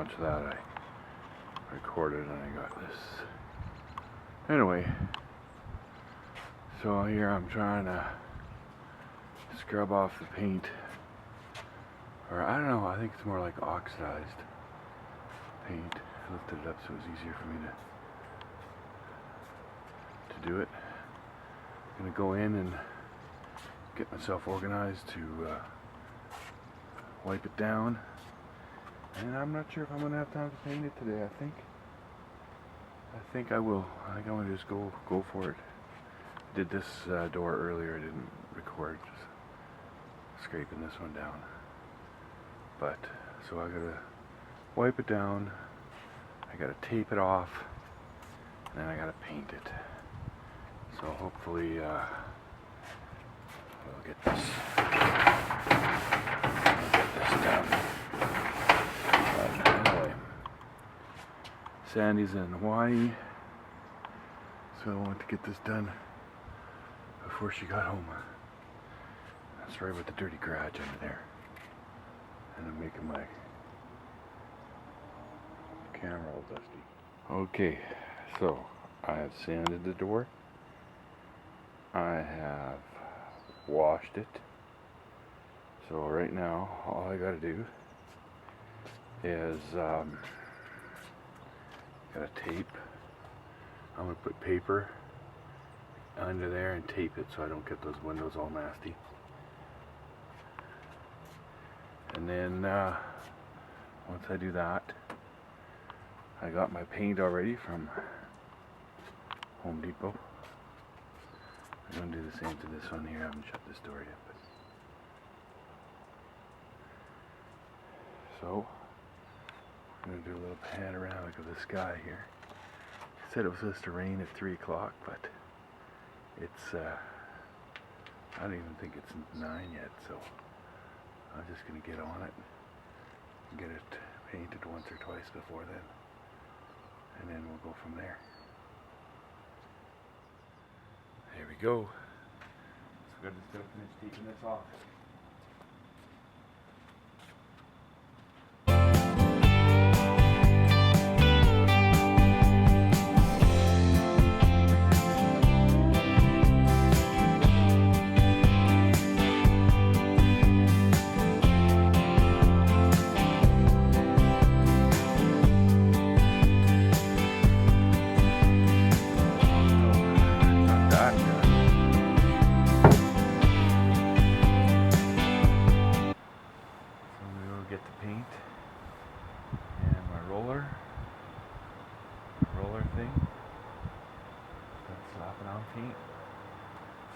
much of that I recorded and I got this. Anyway, so here I'm trying to scrub off the paint, or I don't know, I think it's more like oxidized paint. I lifted it up so it was easier for me to do it. I'm gonna go in and get myself organized to wipe it down, and I'm not sure if I'm gonna have time to paint it today. I think I will. I think I'm gonna just go for it. I did this door earlier. I didn't record, just scraping this one down. But so I gotta wipe it down. I gotta tape it off, and then I gotta paint it. So hopefully we'll get this done. But anyway, Sandy's in Hawaii, so I wanted to get this done before she got home. That's right with the dirty garage under there. And I'm making my camera all dusty. Okay, so I have sanded the door. I have washed it. So right now, all I gotta do is gotta tape. I'm gonna put paper under there and tape it so I don't get those windows all nasty. And then once I do that, I got my paint already from Home Depot. I'm going to do the same to this one here. I haven't shut this door yet. So, I'm going to do a little panoramic of the sky here. It said it was supposed to rain at 3 o'clock, but it's, I don't even think it's 9 yet, so I'm just going to get on it and get it painted once or twice before then. And then we'll go from there. There we go. So we're just going to finish taking this off.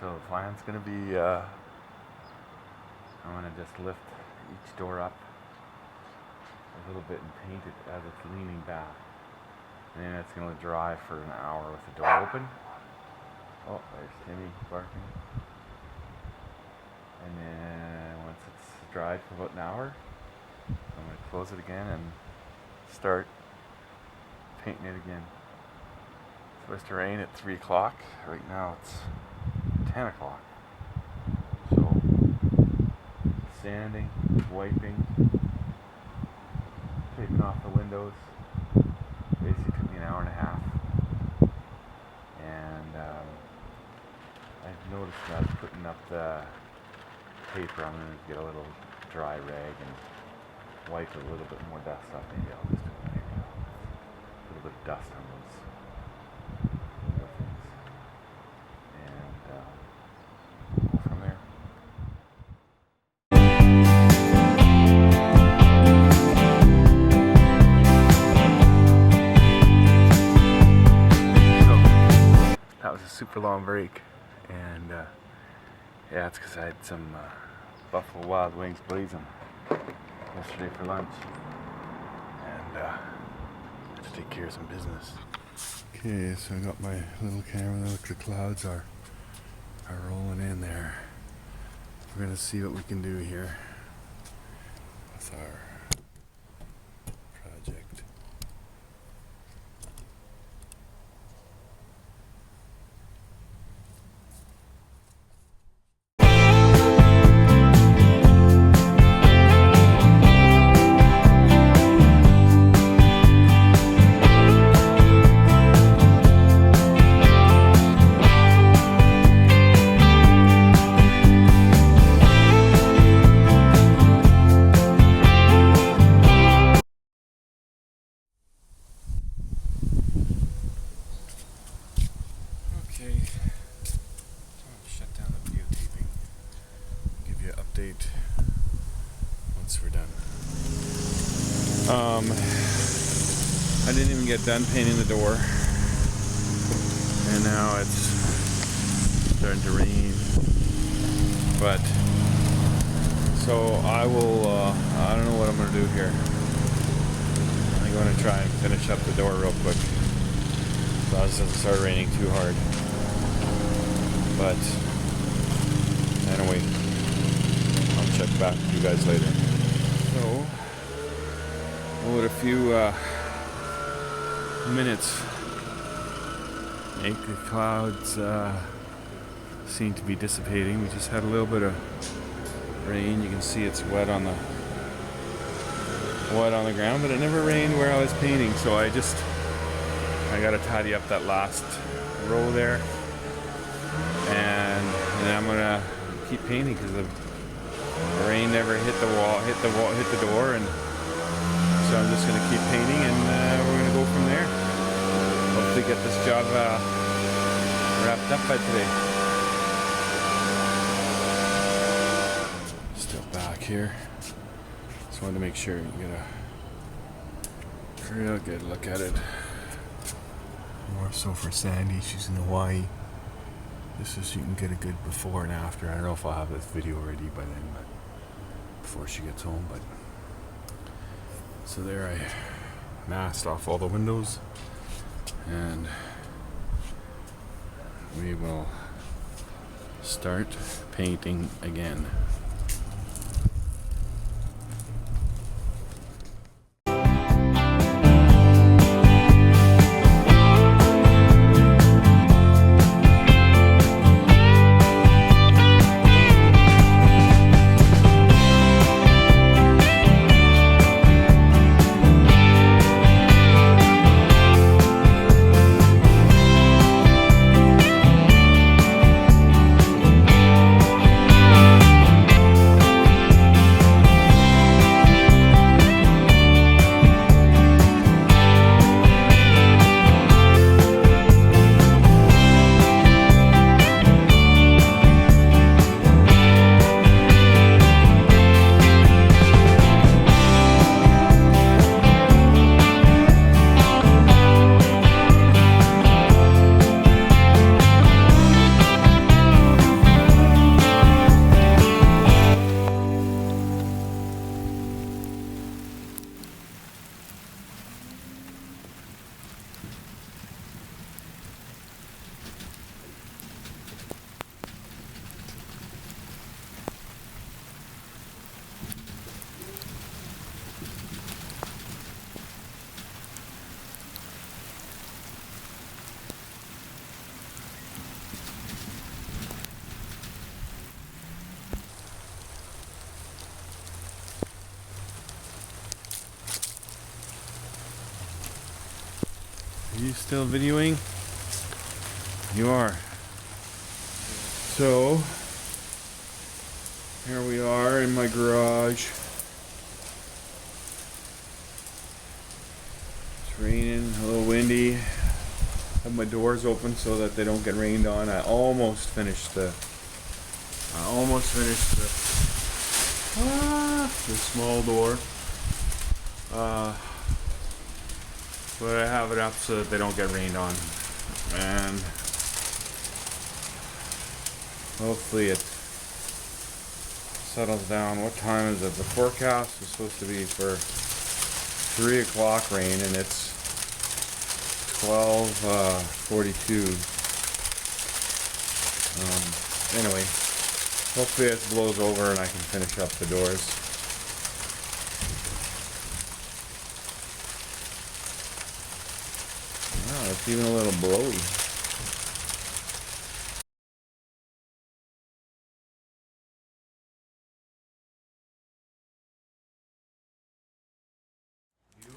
So the plan's going to be, I'm going to just lift each door up a little bit and paint it as it's leaning back. And then it's going to dry for an hour with the door open. Oh, there's Timmy barking. And then once it's dried for about an hour, I'm going to close it again and start painting it again. It's supposed to rain at 3 o'clock. Right now it's 10 o'clock. So, sanding, wiping, taking off the windows. Basically took me an hour and a half. And I've noticed that I was putting up the paper. I'm going to get a little dry rag and wipe a little bit more dust off. Maybe I'll just do it. Maybe a little bit of dust on those. Super long break, and yeah, it's because I had some Buffalo Wild Wings blazing yesterday for lunch, and I had to take care of some business. Okay, so I got my little camera. Look, the clouds are rolling in there. We're gonna see what we can do here with our project. I didn't even get done painting the door, and now it's starting to rain. But so I will. I don't know what I'm gonna do here. I'm going to try and finish up the door real quick, so it doesn't start raining too hard. But anyway, I'll check back with you guys later. So, with a few minutes, the clouds seem to be dissipating. We just had a little bit of rain. You can see it's wet on the ground, but it never rained where I was painting. So I got to tidy up that last row there, and then I'm gonna keep painting because the rain never hit the door, and so I'm just gonna keep painting, and we're gonna go from there. Hopefully get this job wrapped up by today. Still back here. Just wanted to make sure you get a real good look at it. More so for Sandy, she's in Hawaii. This is, you can get a good before and after. I don't know if I'll have this video ready by then, but before she gets home. But so there, I masked off all the windows, and we will start painting again. Are you still videoing? You are. So, here we are in my garage. It's raining, a little windy. I have my doors open so that they don't get rained on. I almost finished the small door. But I have it up so that they don't get rained on, and hopefully it settles down. What time is it? The forecast was supposed to be for 3 o'clock rain, and it's 12:42. Anyway, hopefully it blows over and I can finish up the doors. It's even a little blowy. You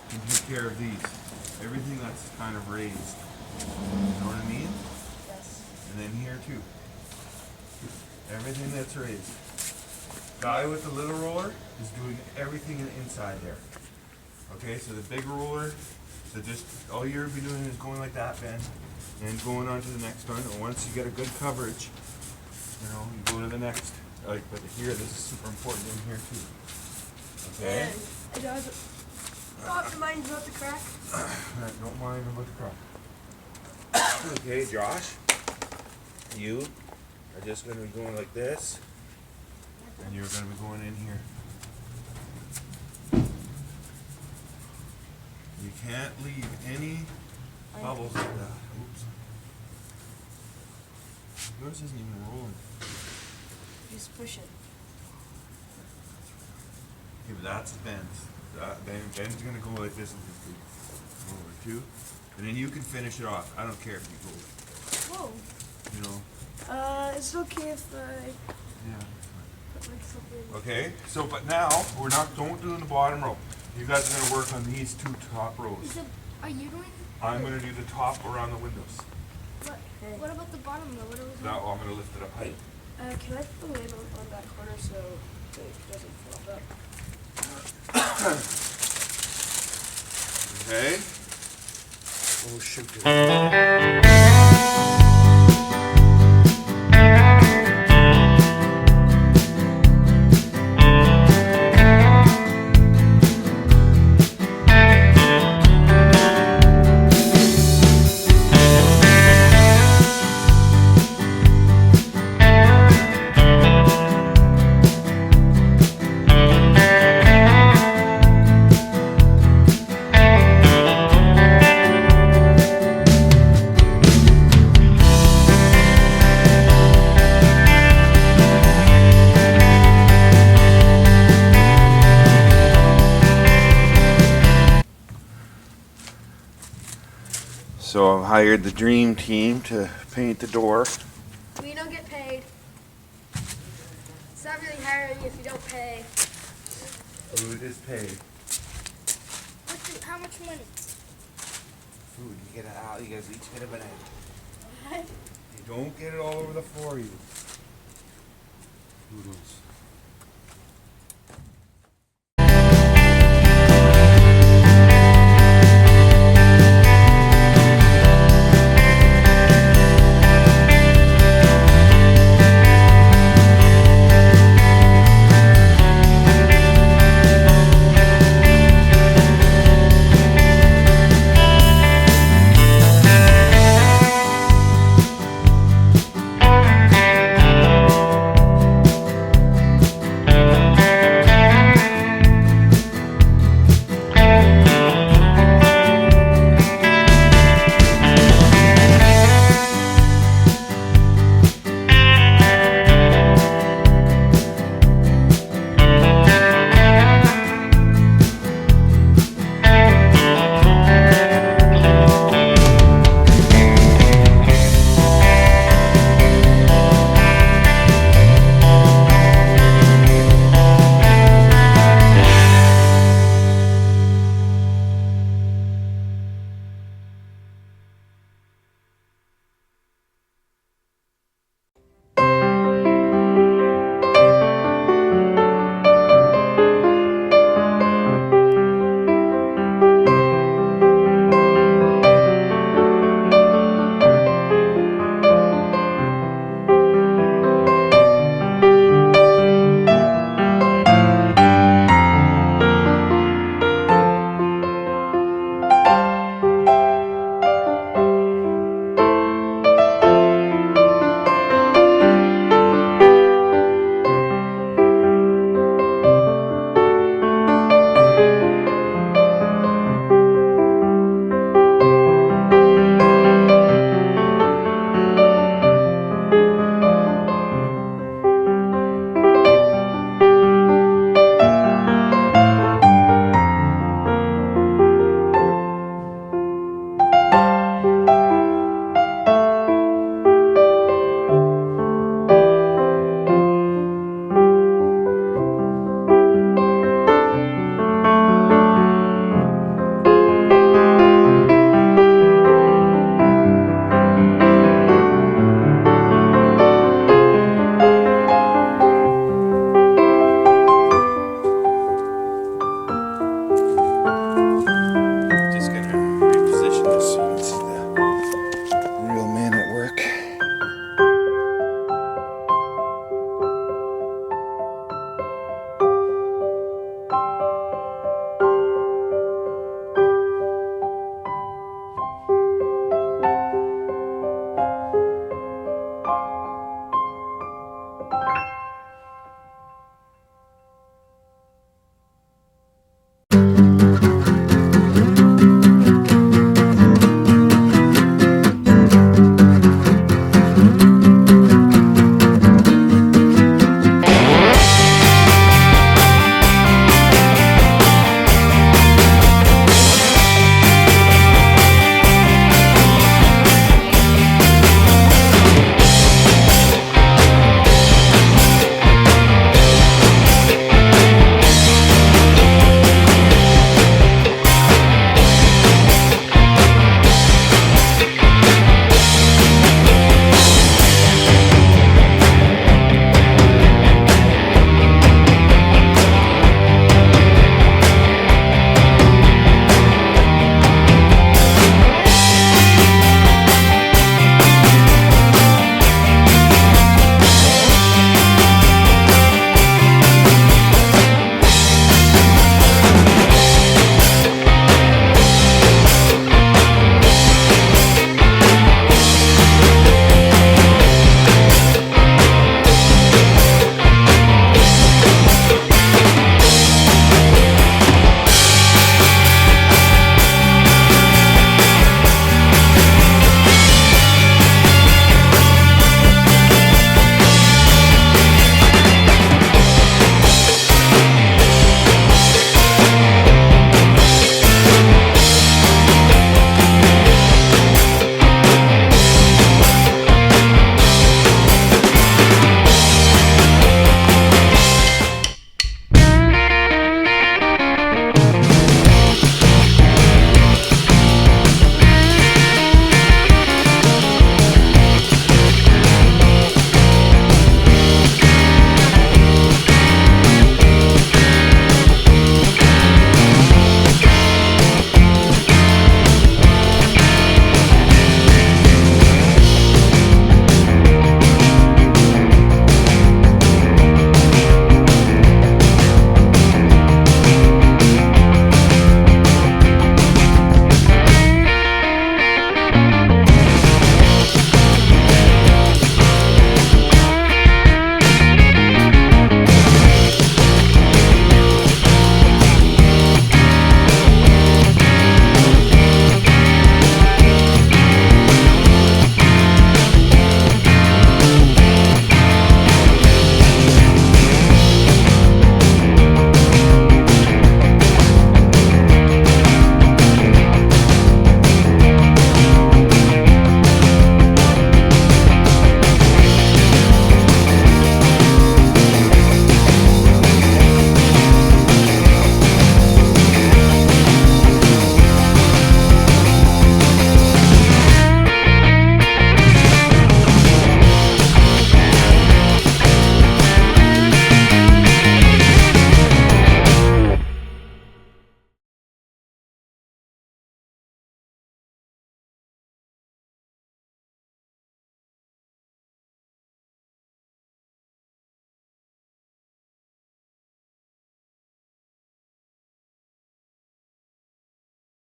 can take care of these. Everything that's kind of raised. You know what I mean? Yes. And then here too. Everything that's raised. Guy with the little roller is doing everything inside there. Okay, so the big roller, so just all you're be doing is going like that, Ben, and going on to the next one. And once you get a good coverage, you know, you go to the next. Like, but here, this is super important in here too. Okay. And Don't mind about the crack. Don't mind about the crack. Okay, Josh, you are just going to be going like this, and you're going to be going in here. You can't leave any bubbles like that. Oops. Yours isn't even rolling. Just push it. Okay, but that's Ben's. Ben's going to go like this and just go over two. And then you can finish it off. I don't care if you go. Whoa. You know. Is it okay if I Yeah. put like something? Okay. So, but now we're not. Don't do the bottom row. You guys are going to work on these two top rows. Are you doing? I'm going to do the top around the windows. What about the bottom though? What are we doing? Now I'm going to lift it up high. Can I put the lid on that corner so it doesn't flop up? Okay. Oh shoot. So I've hired the dream team to paint the door. We don't get paid. It's not really hiring if you don't pay. Food is paid. How much money? Food, you get it out. You guys each get a banana. What? You don't get it all over the floor, you. Noodles.